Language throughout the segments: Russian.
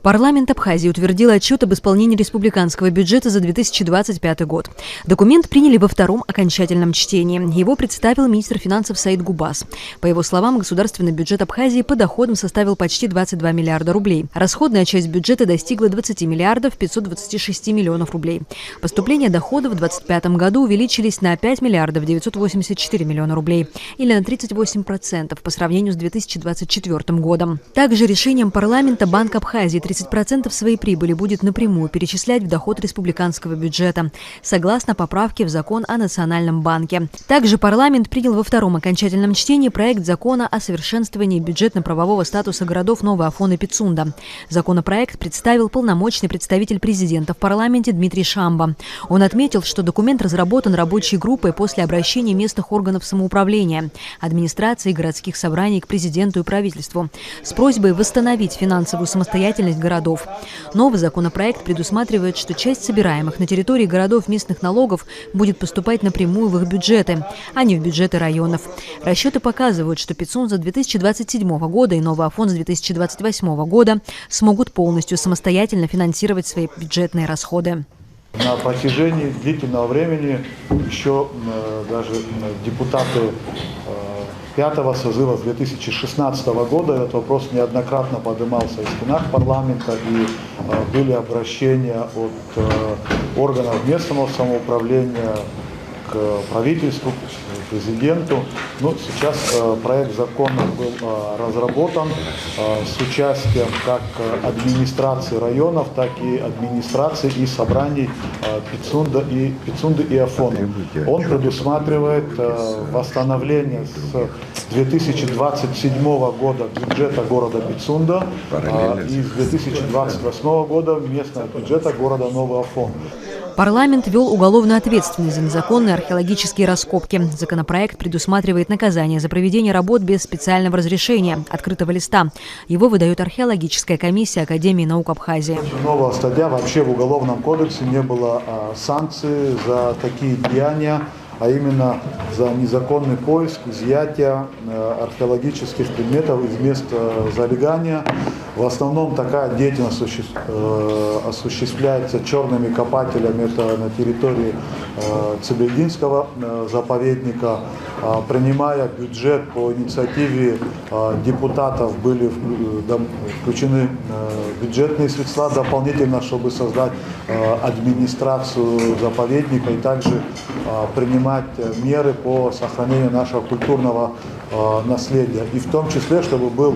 Парламент Абхазии утвердил отчет об исполнении республиканского бюджета за 2025 год. Документ приняли во втором окончательном чтении. Его представил министр финансов Саид Губас. По его словам, государственный бюджет Абхазии по доходам составил почти 22 миллиарда рублей. Расходная часть бюджета достигла 20 миллиардов 526 миллионов рублей. Поступления доходов в 2025 году увеличились на 5 миллиардов 984 миллиона рублей, или на 38% по сравнению с 2024 годом. Также решением парламента Банк Абхазии 30% своей прибыли будет напрямую перечислять в доход республиканского бюджета, согласно поправке в закон о Национальном банке. Также парламент принял во втором окончательном чтении проект закона о совершенствовании бюджетно-правового статуса городов Новый Афон и Пицунда. Законопроект представил полномочный представитель президента в парламенте Дмитрий Шамба. Он отметил, что документ разработан рабочей группой после обращения местных органов самоуправления, администрации и городских собраний к президенту и правительству с просьбой восстановить финансовую самостоятельность городов. Новый законопроект предусматривает, что часть собираемых на территории городов местных налогов будет поступать напрямую в их бюджеты, а не в бюджеты районов. Расчеты показывают, что Пицунда с 2027 года и Новый Афон с 2028 года смогут полностью самостоятельно финансировать свои бюджетные расходы. На протяжении длительного времени еще даже депутаты пятого созыва с 2016 года этот вопрос неоднократно поднимался в стенах парламента, и были обращения от органов местного самоуправления к правительству, к президенту. Но сейчас проект закона был разработан с участием как администрации районов, так и администрации и собраний Пицунды и Афона. Он предусматривает восстановление с 2027 года бюджета города Пицунда и с 2028 года местного бюджета города Новый Афон. Парламент ввел уголовную ответственность за незаконные археологические раскопки. Законопроект предусматривает наказание за проведение работ без специального разрешения, открытого листа. Его выдает археологическая комиссия Академии наук Абхазии. Новая статья: вообще в Уголовном кодексе не было санкций за такие деяния, а именно за незаконный поиск, изъятие археологических предметов из места залегания. В основном такая деятельность осуществляется черными копателями, это на территории Цибельдинского заповедника. Принимая бюджет по инициативе депутатов, были включены бюджетные средства дополнительно, чтобы создать администрацию заповедника и также принимать меры по сохранению нашего культурного наследия. И в том числе, чтобы был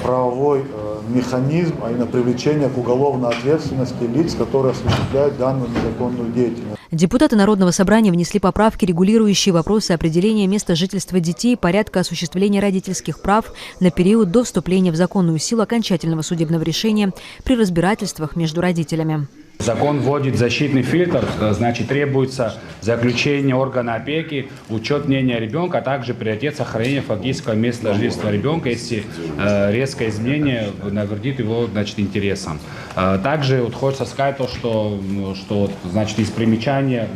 правовой механизм, а именно привлечение к уголовной ответственности лиц, которые осуществляют данную незаконную деятельность. Депутаты Народного собрания внесли поправки, регулирующие вопросы определения места жительства детей, порядка осуществления родительских прав на период до вступления в законную силу окончательного судебного решения при разбирательствах между родителями. Закон вводит защитный фильтр, значит, требуется заключение органа опеки, учет мнения ребенка, а также приоритет сохранения фактического места жительства ребенка, если резкое изменение навредит его, значит, интересам. Также вот хочется сказать то, что значит, из примечания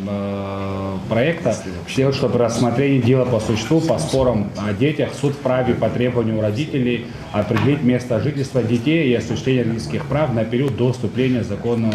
проекта, что при рассмотрении дела по существу, по спорам о детях, суд вправе по требованию родителей определить место жительства детей и осуществления родительских прав на период до вступления в законную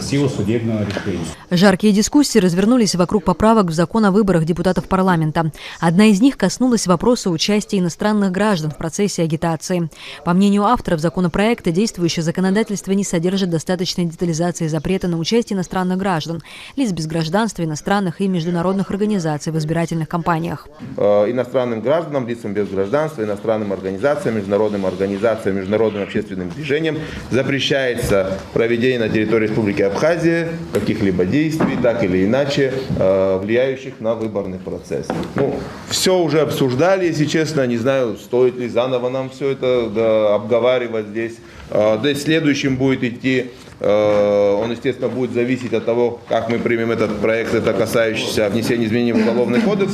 силу судебного решения. Жаркие дискуссии развернулись вокруг поправок в закон о выборах депутатов парламента. Одна из них коснулась вопроса участия иностранных граждан в процессе агитации. По мнению авторов законопроекта, действующее законодательство не содержит достаточной детализации запрета на участие иностранных граждан, лиц без гражданства, иностранных и международных организаций в избирательных кампаниях. Иностранным гражданам, лицам без гражданства, иностранным организациям, международным организациям, международным общественным движениям запрещается проведение на территории Республики Абхазия каких-либо действий, так или иначе, влияющих на выборный процесс. Все уже обсуждали, если честно, не знаю, стоит ли заново нам все это обговаривать здесь. Следующим будет идти, он, естественно, будет зависеть от того, как мы примем этот проект, это касающийся внесения изменений в Уголовный кодекс.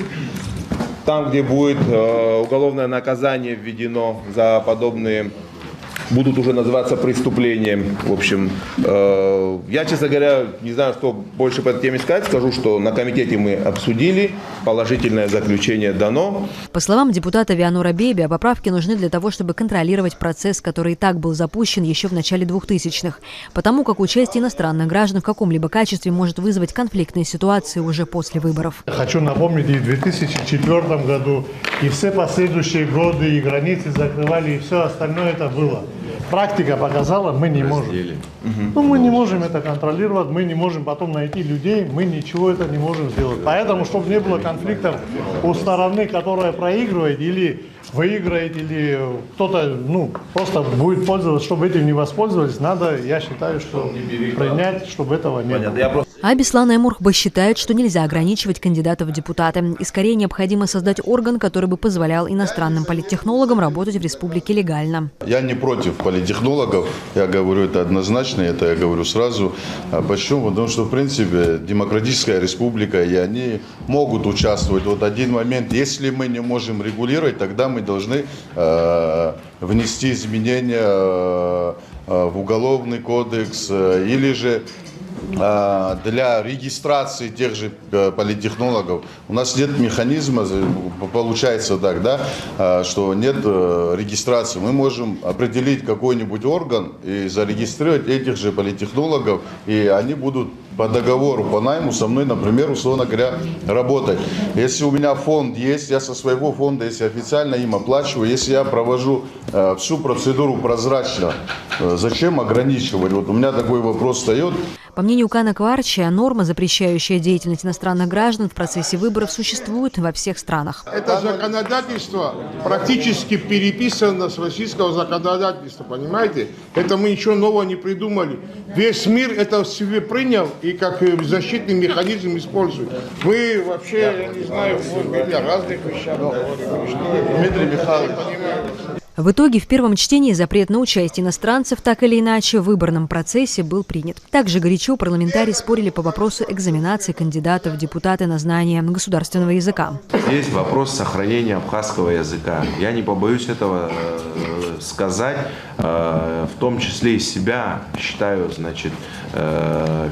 Там, где будет уголовное наказание введено за подобные будут уже называться преступлением. В общем, я, честно говоря, не знаю, что больше по этой теме сказать. Скажу, что на комитете мы обсудили, положительное заключение дано. По словам депутата Вианора Бейби, поправки нужны для того, чтобы контролировать процесс, который и так был запущен еще в начале 2000-х. Потому как участие иностранных граждан в каком-либо качестве может вызвать конфликтные ситуации уже после выборов. Хочу напомнить, и в 2004 году, и все последующие годы, и границы закрывали, и все остальное это было. Практика показала, мы не можем. Ну, мы не можем это контролировать, мы не можем потом найти людей, мы ничего это не можем сделать. Поэтому, чтобы не было конфликтов у стороны, которая проигрывает или выиграет, или кто-то просто будет пользоваться, чтобы этим не воспользовались, надо, я считаю, что принять, чтобы этого не было. А Беслан Аймурхба считает, что нельзя ограничивать кандидатов в депутаты. И скорее необходимо создать орган, который бы позволял иностранным политтехнологам работать в республике легально. Я не против политтехнологов, я говорю это однозначно, это я говорю сразу. Почему? Потому что, в принципе, демократическая республика, и они могут участвовать. Вот один момент, если мы не можем регулировать, тогда мы должны внести изменения в уголовный кодекс или же для регистрации тех же политтехнологов. У нас нет механизма, получается так, да, что нет регистрации. Мы можем определить какой-нибудь орган и зарегистрировать этих же политтехнологов, и они будут по договору, по найму со мной, например, условно говоря, работать. Если у меня фонд есть, я со своего фонда, если официально им оплачиваю, если я провожу всю процедуру прозрачно, зачем ограничивать? Вот у меня такой вопрос встает. По мнению Кана Кварча, норма, запрещающая деятельность иностранных граждан в процессе выборов, существует во всех странах. Это законодательство практически переписано с российского законодательства, понимаете? Это мы ничего нового не придумали. Весь мир это в себе принял и как защитный механизм использует. Вы вообще, я не знаю, вы о разных вещах говорите. Дмитрий Михайлович. В итоге в первом чтении запрет на участие иностранцев так или иначе в выборном процессе был принят. Также горячо парламентарии спорили по вопросу экзаменации кандидатов в депутаты на знание государственного языка. Здесь вопрос сохранения абхазского языка. Я не побоюсь этого сказать, в том числе и себя считаю,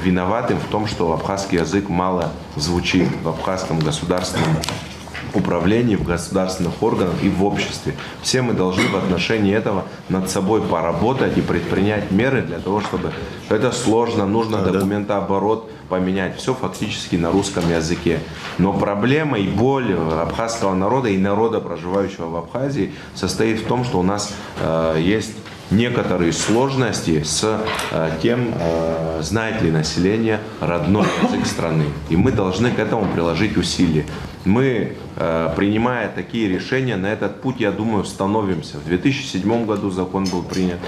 виноватым в том, что абхазский язык мало звучит в абхазском государственном управлении, в государственных органах и в обществе. Все мы должны в отношении этого над собой поработать и предпринять меры для того, чтобы... Это сложно, нужно документооборот поменять. Все фактически на русском языке. Но проблема и боль абхазского народа и народа, проживающего в Абхазии, состоит в том, что у нас есть некоторые сложности с тем, знает ли население родной язык страны. И мы должны к этому приложить усилия. Мы, принимая такие решения, на этот путь, я думаю, становимся. В 2007 году закон был принят,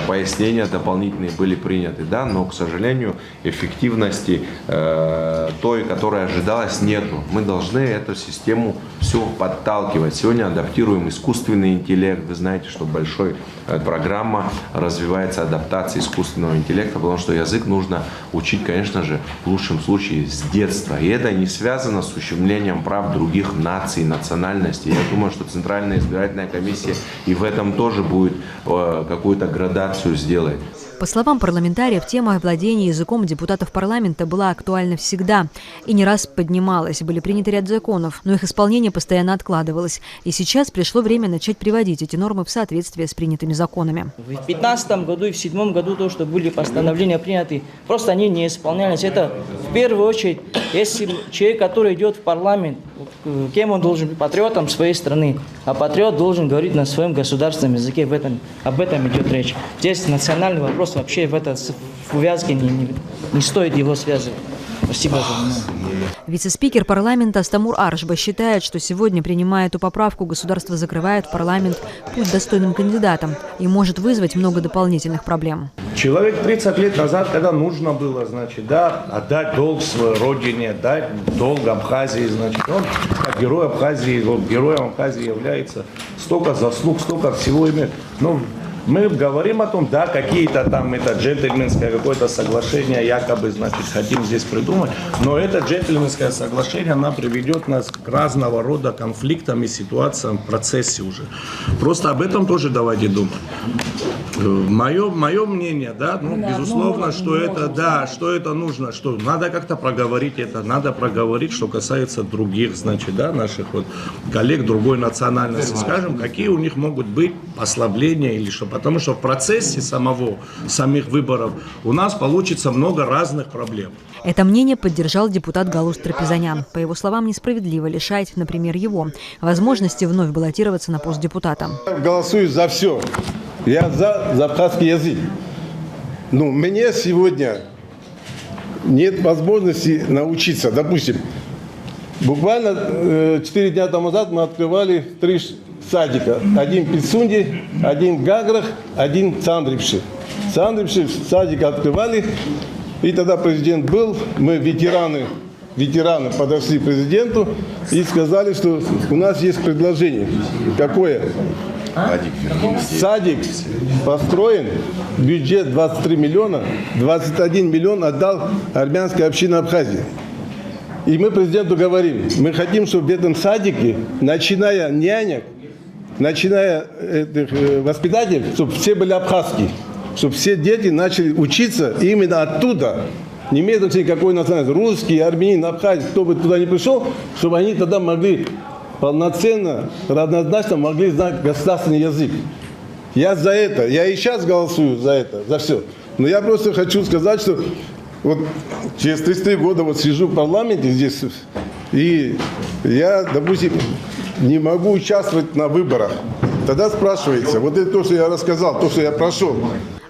пояснения дополнительные были приняты, да, но, к сожалению, эффективности той, которая ожидалась, нету. Мы должны эту систему всю подталкивать. Сегодня адаптируем искусственный интеллект. Вы знаете, что большая программа развивается адаптация искусственного интеллекта, потому что язык нужно учить, конечно же, в лучшем случае с детства. И это не связано с ущемлением прав других наций, национальностей. Я думаю, что Центральная избирательная комиссия и в этом тоже будет какую-то градацию сделать. По словам парламентариев, тема владения языком депутатов парламента была актуальна всегда и не раз поднималась. Были приняты ряд законов, но их исполнение постоянно откладывалось. И сейчас пришло время начать приводить эти нормы в соответствие с принятыми законами. В 2015 году и в 2007 году то, что были постановления приняты, просто они не исполнялись. Это в первую очередь, если человек, который идет в парламент, кем он должен быть? Патриотом своей страны. А патриот должен говорить на своем государственном языке. Об этом идет речь. Здесь национальный вопрос вообще в увязке не стоит его связывать. Спасибо за внимание. Вице-спикер парламента Астамур Аршба считает, что сегодня, принимая эту поправку, государство закрывает в парламент путь достойным кандидатам и может вызвать много дополнительных проблем. Человек 30 лет назад, когда нужно было, отдать долг своей родине, дать долг Абхазии, он как герой Абхазии, героем Абхазии является, столько заслуг, столько всего имеет. Но Мы говорим о том, да, какие-то там, это джентльменское какое-то соглашение, якобы, значит, хотим здесь придумать, но это джентльменское соглашение, оно приведет нас к разного рода конфликтам и ситуациям в процессе уже. Просто об этом тоже давайте думать. Мое мнение, да, ну, безусловно, что это, да, что это нужно, что надо как-то проговорить это, надо проговорить, что касается других, значит, да, наших вот коллег другой национальности, скажем, какие у них могут быть послабления или что, потому что в процессе самих выборов у нас получится много разных проблем. Это мнение поддержал депутат Галус Трапезанян. По его словам, несправедливо лишать, например, его возможности вновь баллотироваться на пост депутата. Голосую за все. Я за абхазский язык. Но мне сегодня нет возможности научиться. Допустим, буквально 4 дня тому назад мы открывали 3 садика. Один в Пицунде, один в Гаграх, один в Цандрипше. В Цандрипше садик открывали, и тогда президент был, мы ветераны подошли к президенту и сказали, что у нас есть предложение. Какое? Садик построен, бюджет 23 миллиона, 21 миллион отдал армянская община Абхазии. И мы президенту говорим, мы хотим, чтобы в этом садике, начиная нянек, начиная воспитателей, чтобы все были абхазские, чтобы все дети начали учиться именно оттуда. Не имеет значения, какой национальность, русский, армянин, абхазец, кто бы туда ни пришел, чтобы они тогда могли полноценно, равнозначно могли знать государственный язык. Я за это, я и сейчас голосую за это, за все. Но я просто хочу сказать, что вот через 33 года вот сижу в парламенте здесь, и я, допустим, не могу участвовать на выборах. Тогда спрашивается, вот это то, что я рассказал, то, что я прошел.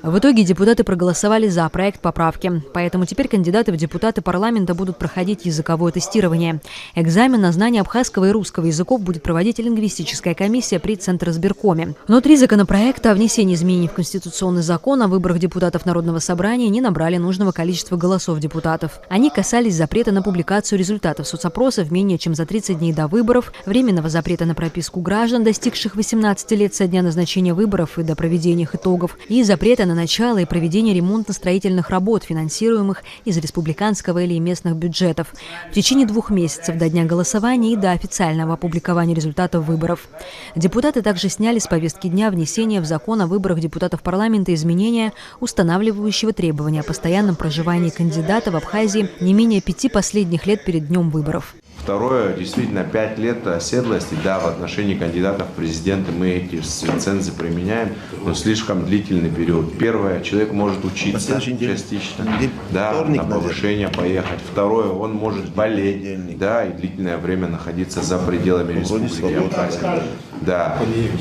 В итоге депутаты проголосовали за проект поправки. Поэтому теперь кандидаты в депутаты парламента будут проходить языковое тестирование. Экзамен на знание абхазского и русского языков будет проводить лингвистическая комиссия при Центризбиркоме. Внутри законопроекта о внесении изменений в Конституционный закон о выборах депутатов Народного собрания не набрали нужного количества голосов депутатов. Они касались запрета на публикацию результатов соцопросов менее чем за 30 дней до выборов, временного запрета на прописку граждан, достигших 18 лет со дня назначения выборов и до проведения их итогов, и запрета на начало и проведение ремонтно-строительных работ, финансируемых из республиканского или местных бюджетов, в течение 2 месяцев до дня голосования и до официального опубликования результатов выборов. Депутаты также сняли с повестки дня внесение в закон о выборах депутатов парламента изменения, устанавливающего требования о постоянном проживании кандидата в Абхазии не менее 5 последних лет перед днем выборов. Второе, действительно, 5 лет оседлости, да, в отношении кандидатов в президенты мы эти лицензии применяем, но слишком длительный период. Первое, человек может учиться частично, да, на повышение поехать. Второе, он может болеть, да, и длительное время находиться за пределами республики Абхазия. Да.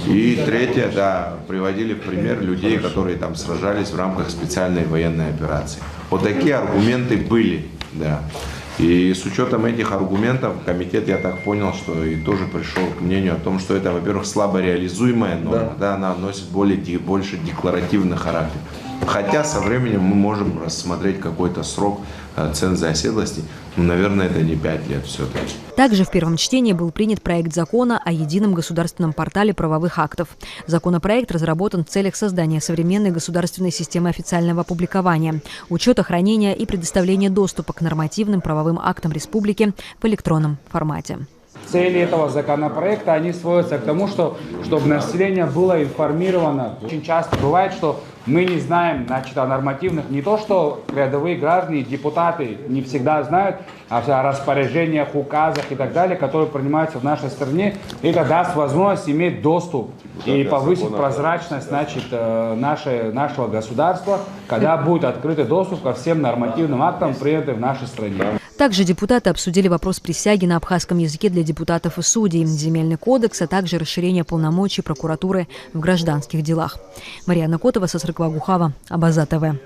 И третье, да, приводили в пример людей, которые там сражались в рамках специальной военной операции. Вот такие аргументы были, да. И с учетом этих аргументов комитет, я так понял, что и тоже пришел к мнению о том, что это, во-первых, слабо реализуемая норма, да, она носит больше декларативный характер. Хотя со временем мы можем рассмотреть какой-то срок ценза оседлости, но, наверное, это не 5 лет все-таки. Также в первом чтении был принят проект закона о едином государственном портале правовых актов. Законопроект разработан в целях создания современной государственной системы официального опубликования, учета, хранения и предоставления доступа к нормативным правовым актам республики в электронном формате. Цели этого законопроекта, они сводятся к тому, чтобы население было информировано. Очень часто бывает, что мы не знаем, значит, о нормативных, не то что рядовые граждане, депутаты не всегда знают о распоряжениях, указах и так далее, которые принимаются в нашей стране. Это даст возможность иметь доступ и повысить прозрачность, значит, нашего государства, когда будет открытый доступ ко всем нормативным актам, принятым в нашей стране. Также депутаты обсудили вопрос присяги на абхазском языке для депутатов и судей, земельный кодекс, а также расширение полномочий прокуратуры в гражданских делах. Мария Котова, Сосрыква Гухава, Абаза ТВ.